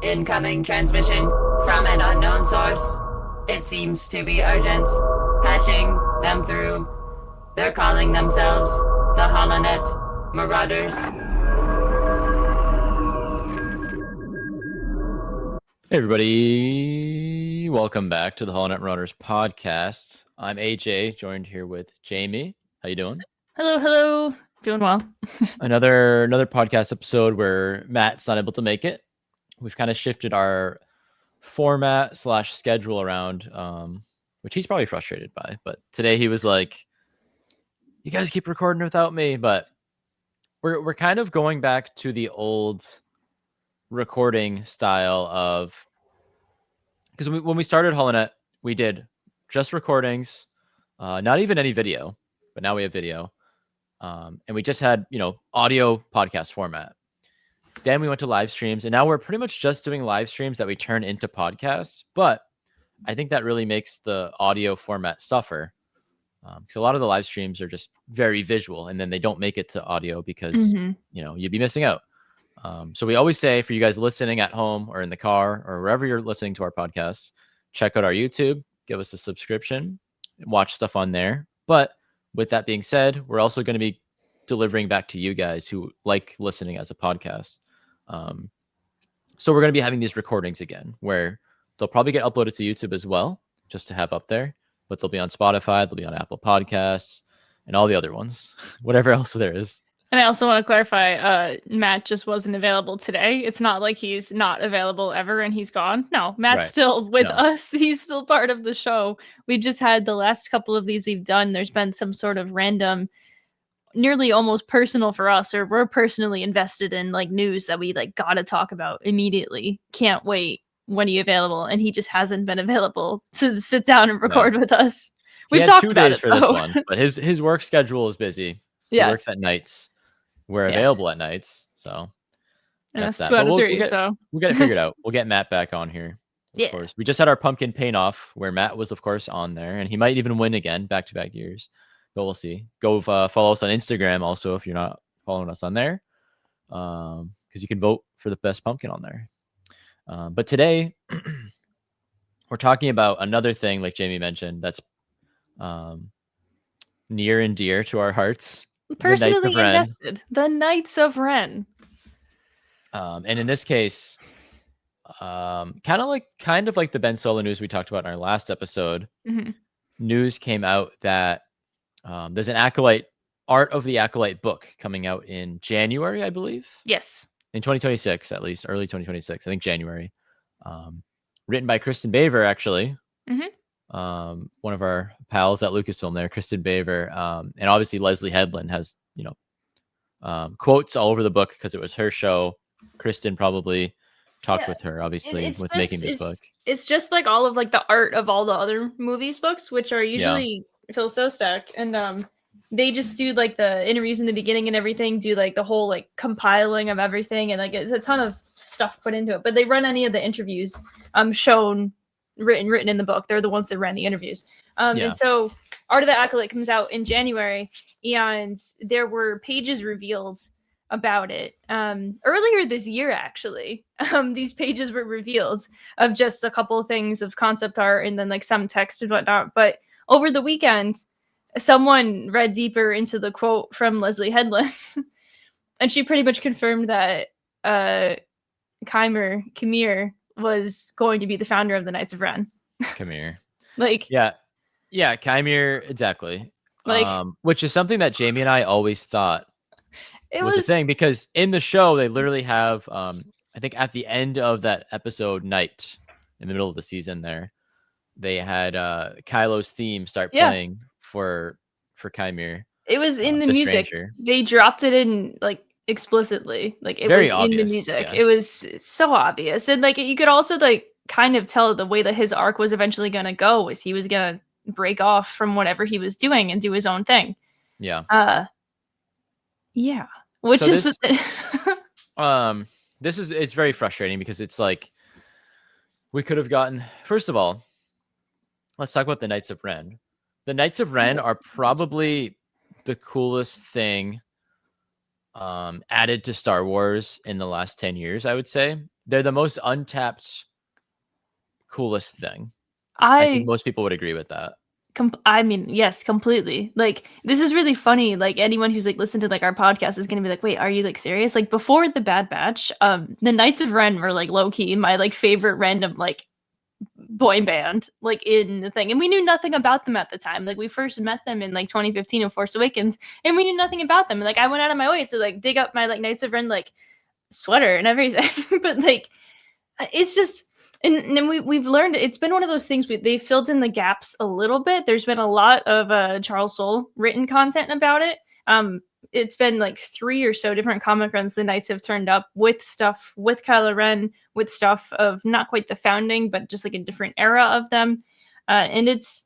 Incoming transmission from an unknown source. It seems to be urgent. Patching them through. They're calling themselves the HoloNet Marauders. Hey everybody, welcome back to the HoloNet Marauders podcast. I'm AJ, joined here with Jamie. How you doing? Hello. Doing well. Another podcast episode where Matt's not able to make it. We've kind of shifted our format / schedule around, which he's probably frustrated by. But today he was like, "You guys keep recording without me." But we're kind of going back to the old recording style of, because when we started HoloNet, we did just recordings, not even any video, but now we have video, and we just had audio podcast format. Then we went to live streams, and now we're pretty much just doing live streams that we turn into podcasts. But I think that really makes the audio format suffer, because a lot of the live streams are just very visual, and then they don't make it to audio because you'd be missing out. So we always say, for you guys listening at home or in the car or wherever you're listening to our podcasts, check out our YouTube, give us a subscription, watch stuff on there. But with that being said, we're also going to be delivering back to you guys who like listening as a podcast. So we're going to be having these recordings again, where they'll probably get uploaded to YouTube as well, just to have up there. But they'll be on Spotify, they'll be on Apple Podcasts, and all the other ones, whatever else there is. And I also want to clarify, Matt just wasn't available today. It's not like he's not available ever and he's gone. No, Matt's still with us. He's still part of the show. We've just had the last couple of these we've done. There's been some sort of random, nearly almost personal for us, or we're personally invested in like news that we like gotta talk about immediately. Can't wait. When are you available? And he just hasn't been available to sit down and record with us. We've talked about it for this one, but his work schedule is busy. He works at nights. We're available at nights, so that's 2 out of 3. So we'll get it figured out. We'll get Matt back on here. Of course, we just had our pumpkin paint off where Matt was, of course, on there, and he might even win again back-to-back years. But we'll see. Go follow us on Instagram also if you're not following us on there, because you can vote for the best pumpkin on there. But today we're talking about another thing, like Jamie mentioned, that's near and dear to our hearts. Personally invested. The Knights of Ren. And in this case, kind of like the Ben Solo news we talked about in our last episode. News came out that there's an Acolyte, Art of the Acolyte book coming out in January, I believe. Yes. In 2026, at least early 2026, I think January. Written by Kristen Baver, actually. One of our pals at Lucasfilm there, Kristen Baver, and obviously Leslye Headland has quotes all over the book because it was her show. Kristen probably talked with her, obviously, with making this book. It's just like all of like the art of all the other movies books, which are usually Phil Sostak, and they just do like the interviews in the beginning and everything, do like the whole like compiling of everything, and like it's a ton of stuff put into it. But they run any of the interviews shown written in the book. They're the ones that ran the interviews. And so Art of the Acolyte comes out in January, and there were pages revealed about it earlier this year, actually. These pages were revealed of just a couple of things of concept art and then like some text and whatnot. But over the weekend, someone read deeper into the quote from Leslye Headland, and she pretty much confirmed that Qimir was going to be the founder of the Knights of Ren. Qimir. Yeah, Qimir, exactly. Which is something that Jamie and I always thought was a thing, because in the show they literally have, I think at the end of that episode, Night, in the middle of the season there, they had Kylo's theme start playing for Qimir. It was in the music. Stranger. They dropped it in like explicitly, like it was obvious, in the music. It was so obvious, and like you could also like kind of tell the way that his arc was eventually going to go was he was going to break off from whatever he was doing and do his own thing. Which so is it's very frustrating because it's like we could have gotten, first of all, let's talk about the Knights of Ren. The Knights of Ren are probably the coolest thing added to Star Wars in the last 10 years, I would say. they're the most untapped, coolest thing. I think most people would agree with that. I mean, yes, completely. Like, this is really funny. Like, anyone who's like listened to like our podcast is gonna be like, wait, are you like serious? Like, before the Bad Batch, the Knights of Ren were like low key my like favorite random like boy band like in the thing, and we knew nothing about them at the time. Like, we first met them in like 2015 in Force Awakens, and we knew nothing about them. Like, I went out of my way to like dig up my like Knights of Ren like sweater and everything. But like, it's just, and we've learned, it's been one of those things, they filled in the gaps a little bit. There's been a lot of Charles Soule written content about it. It's been like 3 or so different comic runs the Knights have turned up with stuff with Kylo Ren, with stuff of not quite the founding, but just like a different era of them. And it's,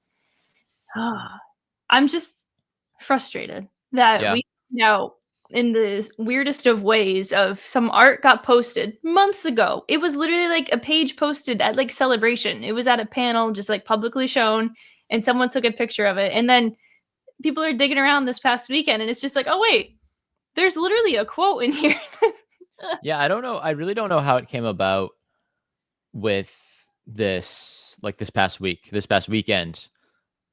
I'm just frustrated that we know in the weirdest of ways of some art got posted months ago. It was literally like a page posted at like Celebration. It was at a panel just like publicly shown, and someone took a picture of it. And then people are digging around this past weekend, and it's just like, oh wait, there's literally a quote in here. Yeah, I don't know. I really don't know how it came about with this, like this past weekend.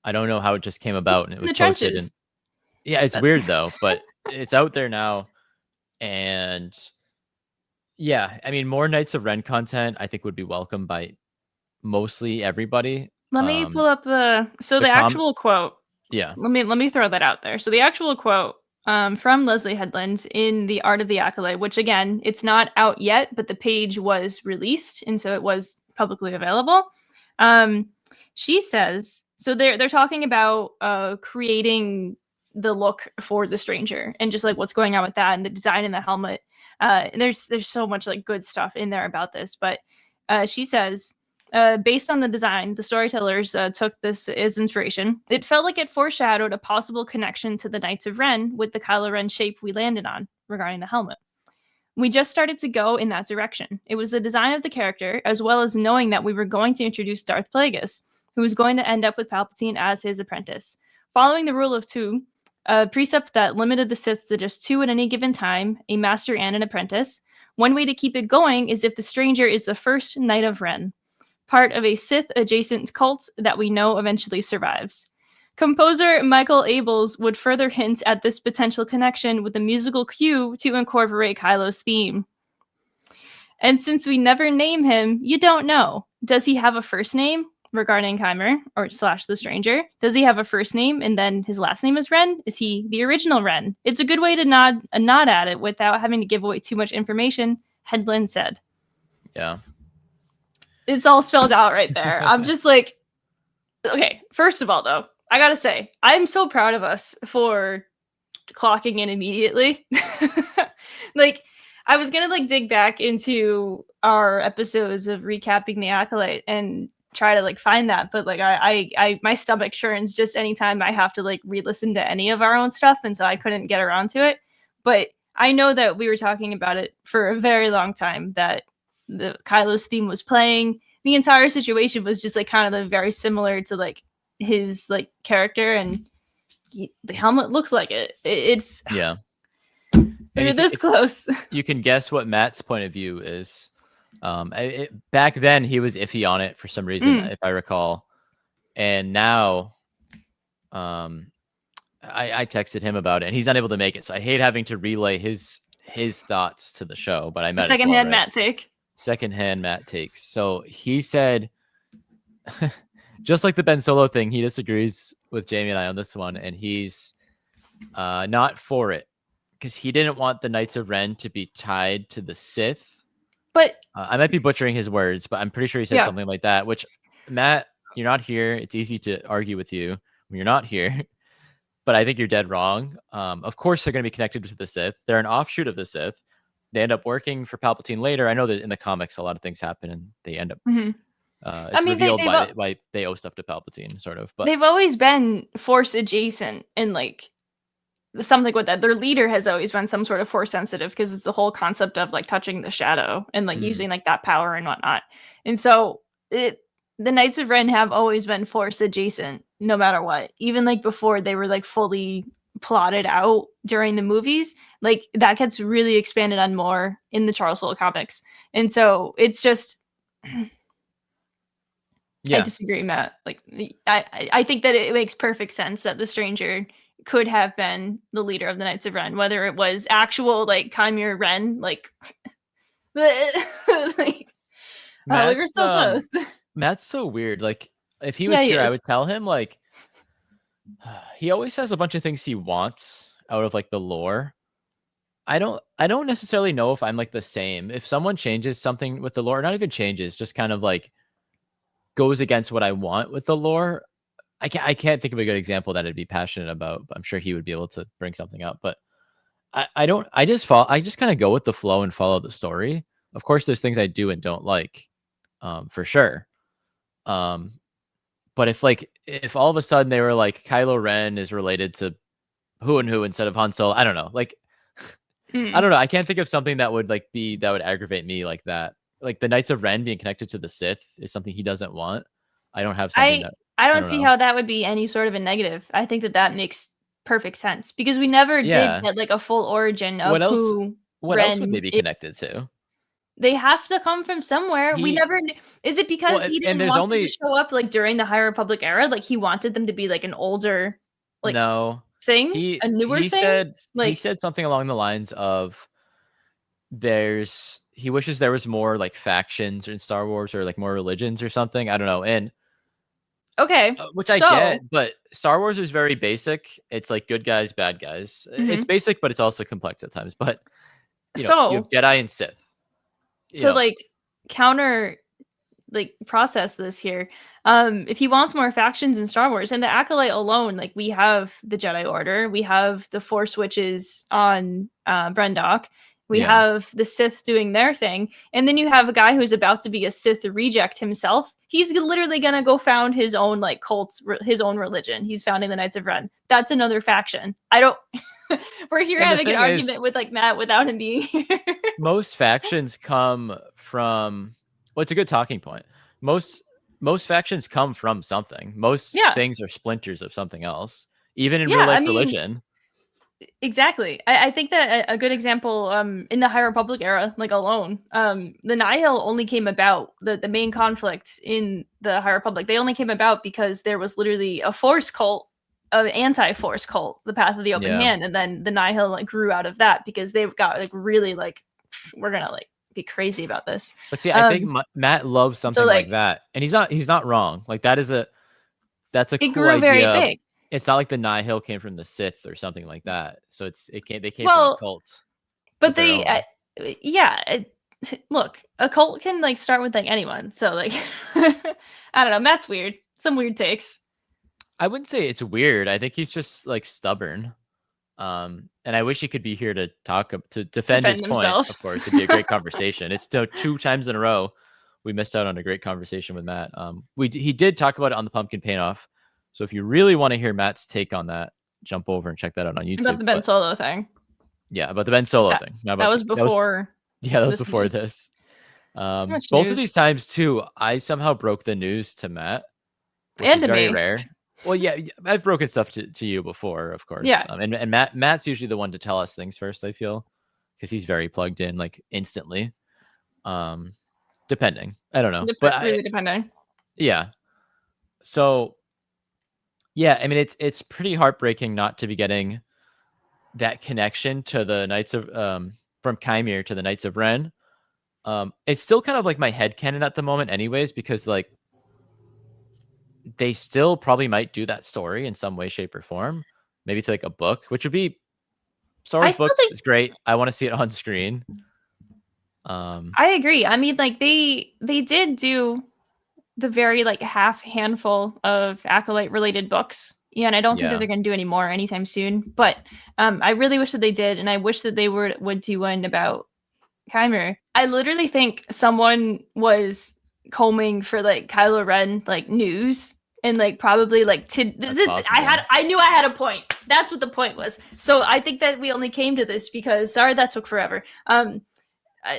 I don't know how it just came about and it was posted. And yeah, it's weird though, but it's out there now. And yeah, I mean, more Knights of Ren content I think would be welcomed by mostly everybody. Let me pull up the actual quote. Yeah. Let me throw that out there. So the actual quote from Leslye Headland in the Art of the Acolyte, which again, it's not out yet, but the page was released, and so it was publicly available. She says, so they're talking about creating the look for the stranger and just like what's going on with that and the design in the helmet. And there's so much like good stuff in there about this, but she says, based on the design, the storytellers took this as inspiration. It felt like it foreshadowed a possible connection to the Knights of Ren with the Kylo Ren shape we landed on regarding the helmet. We just started to go in that direction. It was the design of the character, as well as knowing that we were going to introduce Darth Plagueis, who was going to end up with Palpatine as his apprentice. Following the rule of two, a precept that limited the Sith to just two at any given time, a master and an apprentice. One way to keep it going is if the stranger is the first Knight of Ren, part of a Sith-adjacent cult that we know eventually survives. Composer Michael Abels would further hint at this potential connection with a musical cue to incorporate Kylo's theme. And since we never name him, you don't know. Does he have a first name regarding Qimir or / the stranger? Does he have a first name and then his last name is Ren? Is he the original Ren? It's a good way to nod at it without having to give away too much information, Headland said. Yeah. It's all spelled out right there. I'm just like, okay, first of all, though, I gotta say, I'm so proud of us for clocking in immediately. Like, I was gonna like dig back into our episodes of recapping the Acolyte and try to like find that, but like I my stomach churns just anytime I have to like re-listen to any of our own stuff, and so I couldn't get around to it. But I know that we were talking about it for a very long time, that the Kylo's theme was playing. The entire situation was just like kind of very similar to like his like character, and the helmet looks like it. It's yeah. We're this close. You can guess what Matt's point of view is. Back then he was iffy on it for some reason, if I recall, and now, I texted him about it, and he's unable to make it. So I hate having to relay his thoughts to the show. But I met secondhand Matt take. Secondhand Matt takes. So he said, just like the Ben Solo thing, he disagrees with Jamie and I on this one, and he's not for it because he didn't want the Knights of Ren to be tied to the Sith. But I might be butchering his words, but I'm pretty sure he said something like that. Which, Matt, you're not here. It's easy to argue with you when you're not here, but I think you're dead wrong. Of course, they're going to be connected to the Sith. They're an offshoot of the Sith. They end up working for Palpatine later. I know that in the comics, a lot of things happen, and they end up. It's revealed why they owe stuff to Palpatine, sort of. But they've always been Force adjacent, and like something with that. Their leader has always been some sort of Force sensitive, because it's the whole concept of like touching the shadow and like using like that power and whatnot. And so the Knights of Ren have always been Force adjacent, no matter what. Even like before they were like fully plotted out during the movies, like that gets really expanded on more in the Charles Soule comics. And so it's just I disagree, Matt. Like I think that it makes perfect sense that the stranger could have been the leader of the Knights of Ren, whether it was actual like Qimir Ren, like, like we were so close. Matt's so weird. Like if he was Yeah, he here, I is. would tell him like he always has a bunch of things he wants out of like the lore. I don't necessarily know if I'm like the same. If someone changes something with the lore, not even changes, just kind of like goes against what I want with the lore, I can't think of a good example that I'd be passionate about, but I'm sure he would be able to bring something up. But I just kind of go with the flow and follow the story. Of course, there's things I do and don't like, for sure. But if all of a sudden they were like Kylo Ren is related to who and who instead of Han Solo, I don't know. Like I don't know. I can't think of something that would aggravate me like that. Like the Knights of Ren being connected to the Sith is something he doesn't want. I don't have something I don't see how that would be any sort of a negative. I think that makes perfect sense because we never did get like a full origin of what else would they be connected to? They have to come from somewhere. We never. Is it because he didn't want them to show up like during the High Republic era? Like he wanted them to be like an older, like thing, a newer thing. He said something along the lines of, he wishes there was more like factions in Star Wars or like more religions or something. I don't know. And okay, which I get, but Star Wars is very basic. It's like good guys, bad guys. It's basic, but it's also complex at times. But you have Jedi and Sith. Like counter, like process this here. If he wants more factions in Star Wars and the Acolyte alone, like we have the Jedi Order, we have the Force Witches on Brendok. We have the Sith doing their thing. And then you have a guy who's about to be a Sith reject himself. He's literally going to go found his own like cult, his own religion. He's founding the Knights of Ren. That's another faction. I don't... We're here having an argument with like Matt without him being here. Most factions come from... Well, it's a good talking point. Most factions come from something. Most things are splinters of something else. Even in real life religion. Exactly. I think that a good example in the High Republic era, like alone, the Nihil only came about, the main conflict in the High Republic, they only came about because there was literally a Force cult, an anti-Force cult, the Path of the Open Hand, and then the Nihil like grew out of that because they got like really like, we're gonna like be crazy about this. But see, I think Matt loves something like that, and he's not wrong. Like that's a it cool grew idea. Very big. It's not like the Nihil came from the Sith or something like that. So they came from a cult. But look, a cult can like start with like anyone. So like, I don't know. Matt's weird. Some weird takes. I wouldn't say it's weird. I think he's just like stubborn. And I wish he could be here to defend his himself. Point. Of course, it'd be a great conversation. It's 2 times in a row we missed out on a great conversation with Matt. He did talk about it on the Pumpkin Paint Off. So if you really want to hear Matt's take on that, jump over and check that out on YouTube. About the Ben Solo thing. Yeah, about the Ben Solo thing. That was before. That was before this. Both of these times too, I somehow broke the news to Matt, which and is to very me. rare. Well, yeah, I've broken stuff to you before, of course. Yeah. And Matt's usually the one to tell us things first, I feel, because he's very plugged in, like instantly. Depending, I don't know, but really depending. Yeah. So. Yeah, I mean it's pretty heartbreaking not to be getting that connection to the Knights of from Qimir to the Knights of Ren. It's still kind of like my headcanon at the moment, anyways, because like they still probably might do that story in some way, shape, or form. Maybe to like a book, which would be Star Wars books is great. I want to see it on screen. I agree. I mean, like they did do the very like handful of Acolyte related books. Yeah, and I don't think that they're going to do any more anytime soon. But I really wish that they did, and I wish that they would do one about Qimir. I literally think someone was combing for like Kylo Ren like news and like probably like I knew I had a point. That's what the point was. So I think that we only came to this because sorry that took forever.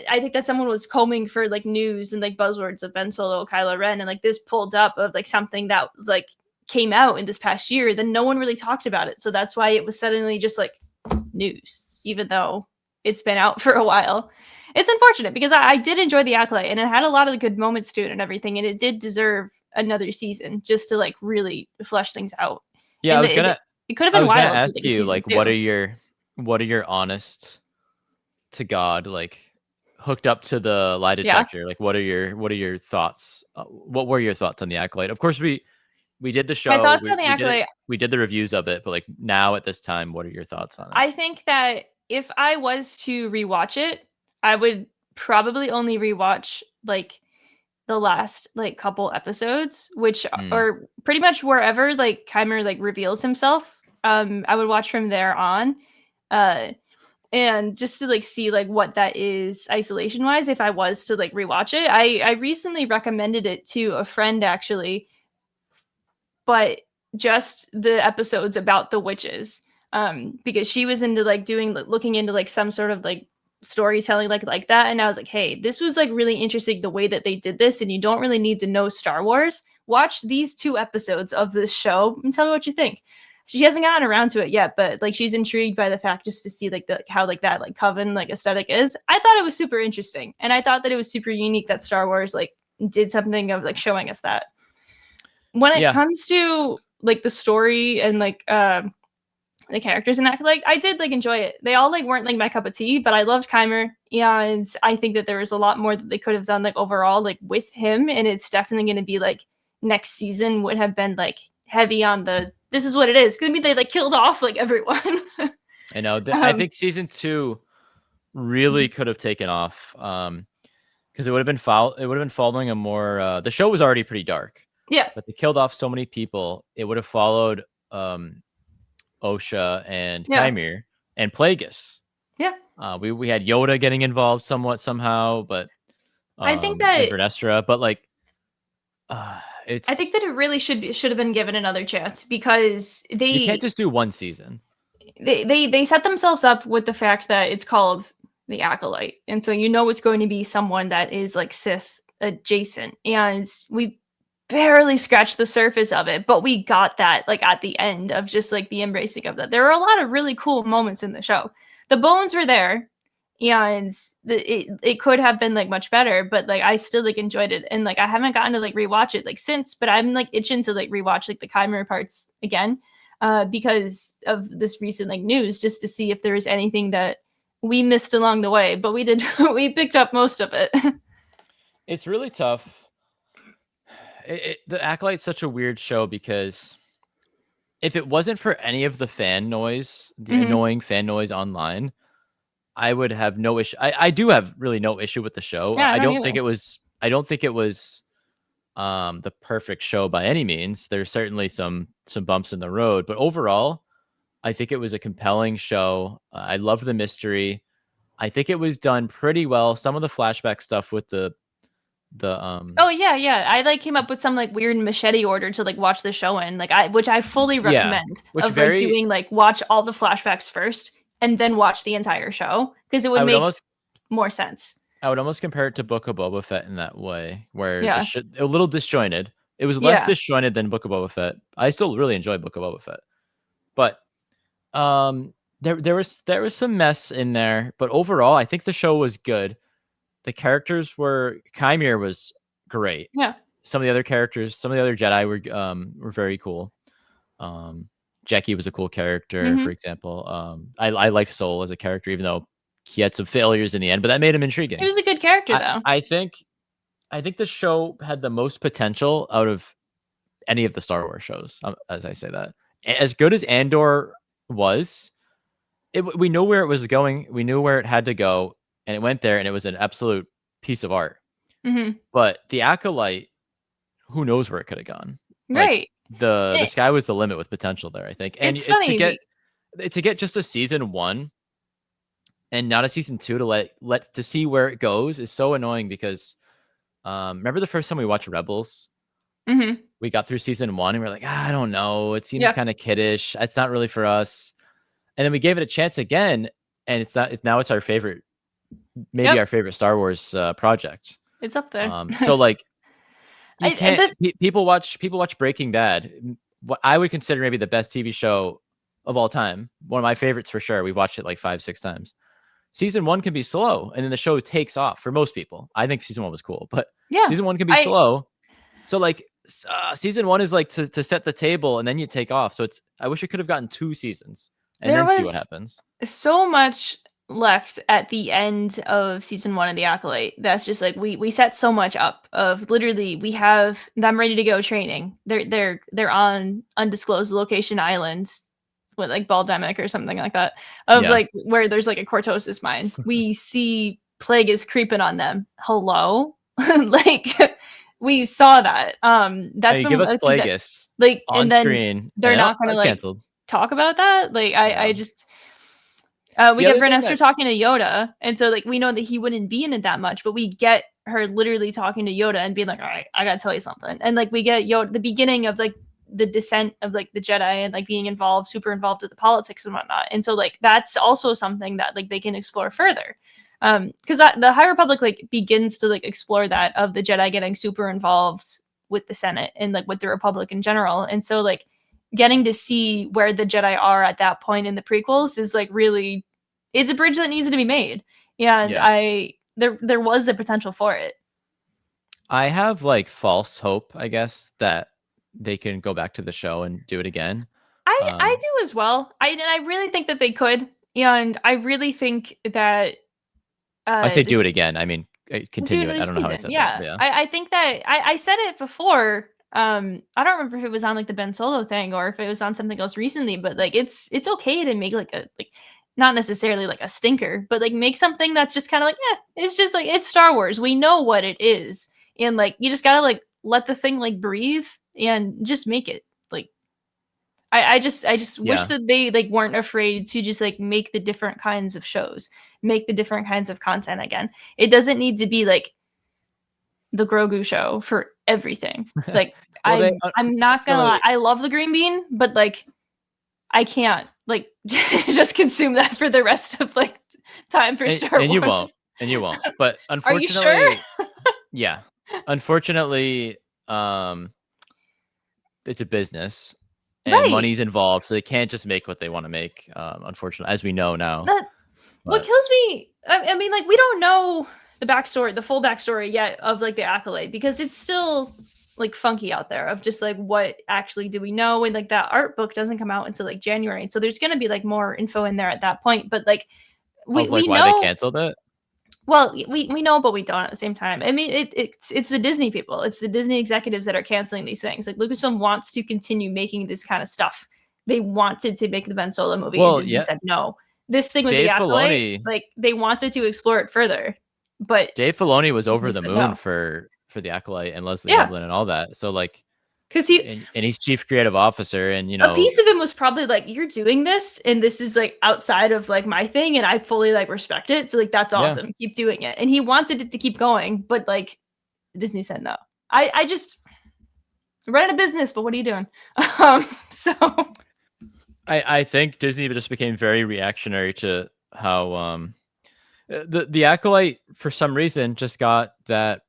I think that someone was combing for like news and like buzzwords of Ben Solo, Kylo Ren, and like this pulled up of like something that was like came out in this past year, then no one really talked about it. So that's why it was suddenly just like news, even though it's been out for a while. It's unfortunate because I did enjoy The Acolyte, and it had a lot of good moments to it and everything, and it did deserve another season just to like really flesh things out. Yeah, And it could have been wild. Ask you, like, what are your honest to God, like, hooked up to the lie detector? Like, what are your thoughts? What were your thoughts on The Acolyte? Of course, we did the show. My thoughts on The Acolyte. We did the reviews of it, but like now at this time, what are your thoughts on it? I think that if I was to rewatch it, I would probably only rewatch like the last like couple episodes, which are pretty much wherever like Qimir like reveals himself. I would watch from there on. And just to like see like what that is isolation wise, if I was to like rewatch it. I recently recommended it to a friend actually, but just the episodes about the witches, because she was into like looking into like some sort of like storytelling like that, and I was like, hey, this was like really interesting the way that they did this, and you don't really need to know Star Wars. Watch these 2 episodes of this show and tell me what you think. She hasn't gotten around to it yet, but like she's intrigued by the fact just to see like how like that like coven like aesthetic is. I thought it was super interesting, and I thought that it was super unique that Star Wars like did something of like showing us that. When it comes to like the story and like the characters and that, like I did like enjoy it. They all like weren't like my cup of tea, but I loved Qimir, and I think that there was a lot more that they could have done like overall like with him, and it's definitely going to be like next season would have been like heavy on the this is what it is. Because I mean they like killed off like everyone. I know. I think season 2 really could have taken off because it would have been following a more. The show was already pretty dark. Yeah, but they killed off so many people. It would have followed Osha and Qimir and Plagueis. Yeah, we had Yoda getting involved somehow, but I think that Vernestra, but like I think that it really should have been given another chance because you can't just do one season. They set themselves up with the fact that it's called The Acolyte, and so you know it's going to be someone that is like Sith adjacent, and we barely scratched the surface of it, but we got that like at the end of just like the embracing of that. There were a lot of really cool moments in the show. The bones were there, and it could have been like much better, but like I still like enjoyed it, and like I haven't gotten to like rewatch it like since, but I'm like itching to like rewatch like the Qimir parts again, because of this recent like news, just to see if there is anything that we missed along the way. But we did. We picked up most of it. It's really tough. The Acolyte's such a weird show because if it wasn't for any of the fan noise, the annoying fan noise online, I would have no issue. I do have really no issue with the show. Yeah, I don't think it was the perfect show by any means. There's certainly some bumps in the road, but overall, I think it was a compelling show. I loved the mystery. I think it was done pretty well. Some of the flashback stuff with the oh yeah, I like came up with some like weird machete order to like watch the show in, like which I fully recommend, like doing like watch all the flashbacks first and then watch the entire show, because it would make more sense. I would almost compare it to Book of Boba Fett in that way, where a little disjointed. It was less disjointed than Book of Boba Fett. I still really enjoy Book of Boba Fett, but there was some mess in there. But overall, I think the show was good. The characters Qimir was great. Yeah. Some of the other characters, some of the other Jedi were very cool. Jackie was a cool character, for example. I liked Soul as a character, even though he had some failures in the end, but that made him intriguing. He was a good character, though. I think the show had the most potential out of any of the Star Wars shows, as I say that. As good as Andor was, we knew where it was going. We knew where it had to go. And it went there, and it was an absolute piece of art. But The Acolyte, who knows where it could have gone? Right. Like, the sky was the limit with potential there, I think. And it's funny to get just a season 1 and not a season 2 to see where it goes is so annoying because remember the first time we watched Rebels? We got through season 1 and we're like, I don't know. It seems kind of kiddish. It's not really for us. And then we gave it a chance again, and it's our favorite. Maybe our favorite Star Wars project. It's up there. So like, people watch Breaking Bad. what I would consider maybe the best TV show of all time. One of my favorites for sure. We've watched it like 5-6 times. Season 1 can be slow, and then the show takes off for most people. I think season 1 was cool, but season 1 can be slow. So like season 1 is like to set the table, and then you take off. So I wish it could have gotten 2 seasons and then see what happens. So much left at the end of season 1 of The Acolyte. That's just like we set so much up of literally we have them ready to go training. They're on undisclosed location islands with like Baldemic or something like that of like where there's like a cortosis mine. We see plague is creeping on them. Hello, like we saw that. That's give us Plagueis like on and then screen. They're not going to like canceled. Talk about that. Like I just. We get Vernestra talking to Yoda, and so like we know that he wouldn't be in it that much, but we get her literally talking to Yoda and being like, "All right, I gotta tell you something," and like we get Yoda the beginning of like the descent of like the Jedi and like being super involved with the politics and whatnot, and so like that's also something that like they can explore further, because that the High Republic like begins to like explore that of the Jedi getting super involved with the Senate and like with the Republic in general, and so like getting to see where the Jedi are at that point in the prequels is like really. It's a bridge that needs to be made. And there was the potential for it. I have like false hope, I guess, that they can go back to the show and do it again. I do as well. I really think that they could. And I really think that I say do it again. I mean, continue it. I don't know how I said that. Yeah. I think that I said it before. I don't remember if it was on like the Ben Solo thing or if it was on something else recently, but like it's okay to make like not necessarily like a stinker, but like make something that's just kind of like, it's just like, it's Star Wars. We know what it is. And like, you just gotta like, let the thing like breathe and just make it like, I just wish that they like weren't afraid to just like make the different kinds of shows, make the different kinds of content again. It doesn't need to be like the Grogu show for everything. Like I'm not gonna lie. I love the green bean, but like, I can't like just consume that for the rest of like time for Star Wars. And you won't. But unfortunately, are you sure? Yeah. Unfortunately, it's a business and money's involved, so they can't just make what they want to make. Unfortunately, as we know now. What kills me, I mean, like we don't know the full backstory yet of like the Acolyte because it's still like funky out there of just like what actually do we know, and like that art book doesn't come out until like January, and so there's going to be like more info in there at that point, but like we know why they canceled it. Well, we know, but we don't at the same time. I mean, it's the Disney people, it's the Disney executives that are canceling these things. Like Lucasfilm wants to continue making this kind of stuff. They wanted to make the Ben Solo movie, and Disney said no. This thing with the Acolyte, like they wanted to explore it further, but Dave Filoni was over the moon for the Acolyte and Leslye Headland and all that. So like, because he's chief creative officer, and a piece of him was probably like, you're doing this, and this is like outside of like my thing, and I fully like respect it. So like that's awesome. Keep doing it. And he wanted it to keep going, but like Disney said no. I just ran a business, but what are you doing? So I think Disney just became very reactionary to how the Acolyte for some reason just got that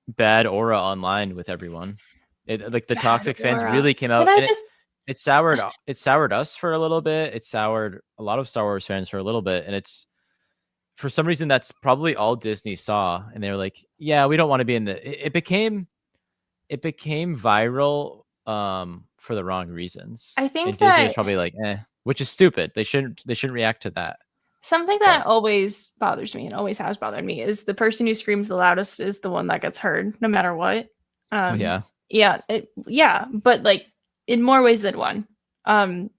bad aura online with everyone. Like the toxic fans really came out. It soured us for a little bit. It soured a lot of Star Wars fans for a little bit, and it's for some reason that's probably all Disney saw, and they were like, "Yeah, we don't want to be in the." It became viral for the wrong reasons. I think and that Disney was probably like, which is stupid. They shouldn't react to that. Something that always bothers me and always has bothered me is the person who screams the loudest is the one that gets heard, no matter what. But like in more ways than one. And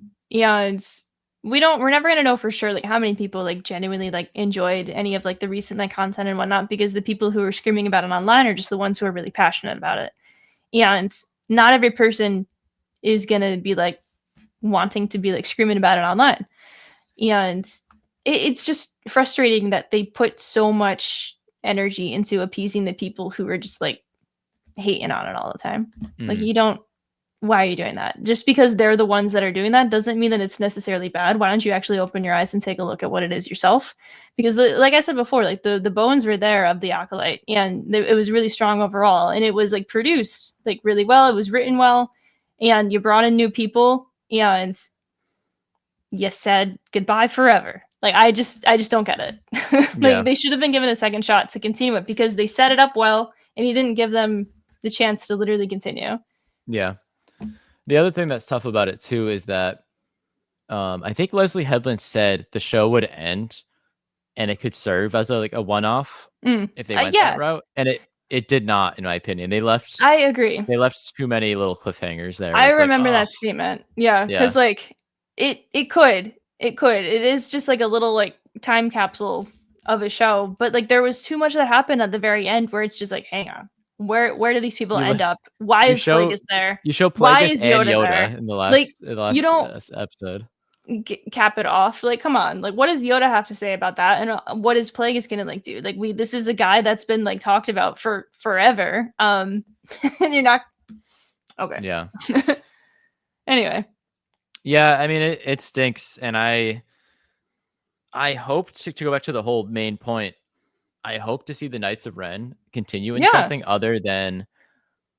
we're never gonna know for sure like how many people like genuinely like enjoyed any of like the recent like content and whatnot, because the people who are screaming about it online are just the ones who are really passionate about it. And not every person is gonna be like wanting to be like screaming about it online. And it's just frustrating that they put so much energy into appeasing the people who are just like hating on it all the time. Like why are you doing that? Just because they're the ones that are doing that doesn't mean that it's necessarily bad. Why don't you actually open your eyes and take a look at what it is yourself? Because like I said before, like the bones were there of the Acolyte, and it was really strong overall, and it was like produced like really well. It was written well, and you brought in new people, and you said goodbye forever. Like I just don't get it. Yeah. They should have been given a second shot to continue it because they set it up well and you didn't give them the chance to literally continue. Yeah. The other thing that's tough about it too is that I think Leslye Headland said the show would end and it could serve as a one-off if they went that route, and it did not, in my opinion. I agree. They left too many little cliffhangers there. I remember that statement. Yeah, because like it could. It is just like a little like time capsule of a show, but like there was too much that happened at the very end where it's just like, hang on, where do these people end up? Why is Plagueis there? You show Why Plagueis is and Yoda Yoda there? in the last, Like, the last you don't episode. Cap it off. Like, come on. Like, what does Yoda have to say about that? And what is Plagueis gonna like do? Like, this is a guy that's been like talked about for forever. And you're not okay. Yeah. Anyway. Yeah, I mean it stinks, and I hope to go back to the whole main point. I hope to see the Knights of Ren continue in something other than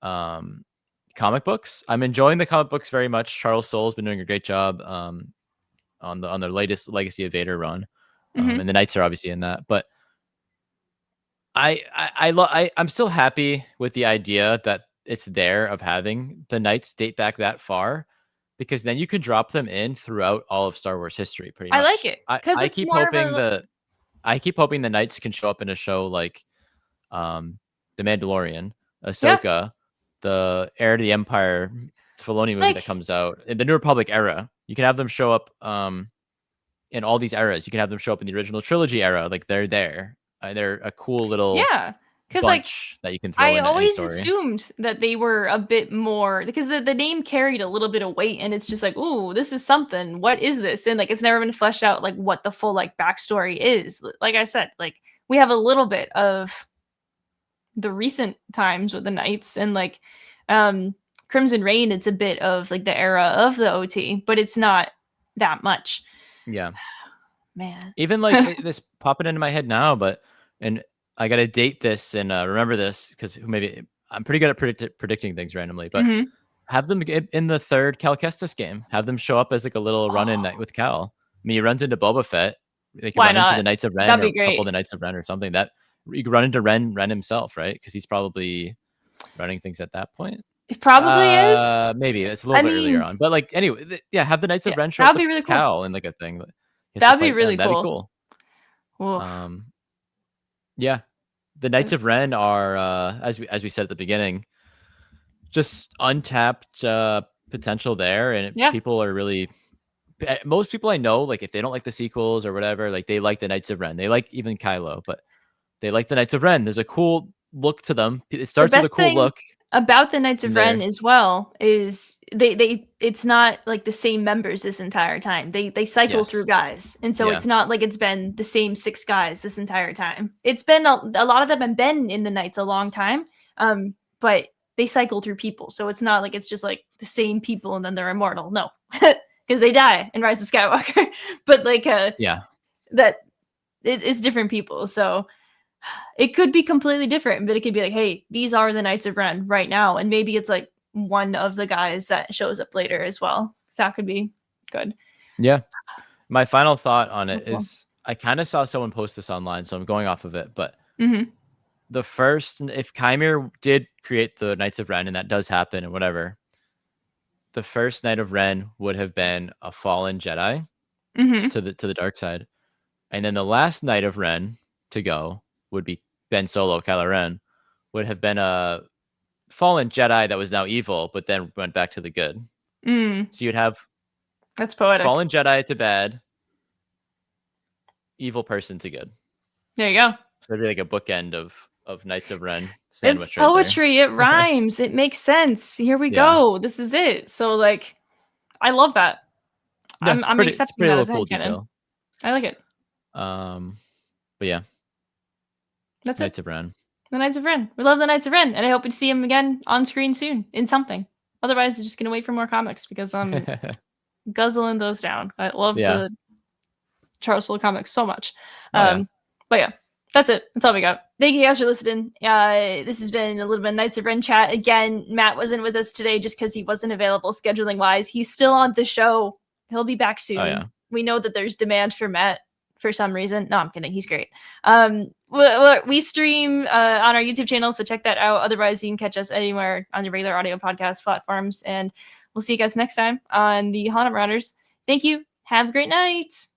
comic books. I'm enjoying the comic books very much. Charles Soule's been doing a great job on their latest Legacy of Vader run, and the Knights are obviously in that. But I'm still happy with the idea that it's there of having the Knights date back that far, because then you can drop them in throughout all of Star Wars history. Pretty much. I like it because I keep hoping I keep hoping the Knights can show up in a show like The Mandalorian, Ahsoka, the Heir to the Empire Filoni movie that comes out in the New Republic era. You can have them show up in all these eras. You can have them show up in the original trilogy era. Like they're there. They're a cool little because bunch that you can throw in. I always assumed that they were a bit more because the name carried a little bit of weight, and it's just like, ooh, this is something. What is this? And like it's never been fleshed out like what the full like backstory is. Like I said, like we have a little bit of the recent times with the Knights and like Crimson Reign. It's a bit of like the era of the OT, but it's not that much. Yeah, man. Even like this popping into my head now, and I gotta date this and remember this because maybe I'm pretty good at predicting things randomly. But have them in the third Cal Kestis game. Have them show up as like a little run-in night with Cal. I mean, he runs into Boba Fett. They can run into the Knights of Ren. That'd be great. A couple of the Knights of Ren or something. That you could run into Ren himself, right? Because he's probably running things at that point. It probably is. Maybe it's a little bit earlier on, but like anyway, have the Knights of Ren show up with really Cal and like a thing. That'd be really cool. Yeah, the Knights of Ren are as we said at the beginning, just untapped potential there, and people are really. Most people I know, like if they don't like the sequels or whatever, like they like the Knights of Ren. They like even Kylo, but they like the Knights of Ren. There's a cool look to them. It starts with a cool look. About the Knights of Ren as well is they it's not like the same members this entire time. They cycle through guys, and so it's not like it's been the same 6 guys this entire time. It's been a lot of them have been in the Knights a long time, but they cycle through people, so it's not like it's just like the same people and then they're immortal. No, because they die in Rise of Skywalker. But like that it's different people, so. It could be completely different, but it could be like, hey, these are the Knights of Ren right now. And maybe it's like one of the guys that shows up later as well. So that could be good. Yeah. My final thought on it is I kind of saw someone post this online, so I'm going off of it. But the first, if Qimir did create the Knights of Ren, and that does happen and whatever, the first Knight of Ren would have been a fallen Jedi to the dark side. And then the last Knight of Ren to go would be Ben Solo, Kylo Ren, would have been a fallen Jedi that was now evil, but then went back to the good. So you'd have that's poetic. Fallen Jedi to bad, evil person to good. There you go. So it'd be like a bookend of Knights of Ren. It's poetry. It rhymes. It makes sense. Here we go. This is it. So like, I love that. Yeah, I'm accepting that as cool headcanon. I like it. But yeah. That's Knights of Ren. The Knights of Ren. We love the Knights of Ren, and I hope to see him again on screen soon in something. Otherwise, I'm just gonna wait for more comics because I'm guzzling those down. I love the Charles Soule comics so much. But yeah, That's it. That's all we got. Thank you guys for listening. This has been a little bit of Knights of Ren chat. Again, Matt wasn't with us today just because he wasn't available scheduling wise. He's still on the show. He'll be back soon. Oh, yeah. We know that there's demand for Matt for some reason. No, I'm kidding. He's great. We stream on our YouTube channel, so check that out. Otherwise, you can catch us anywhere on your regular audio podcast platforms. And we'll see you guys next time on the Hollow Marauders. Thank you. Have a great night.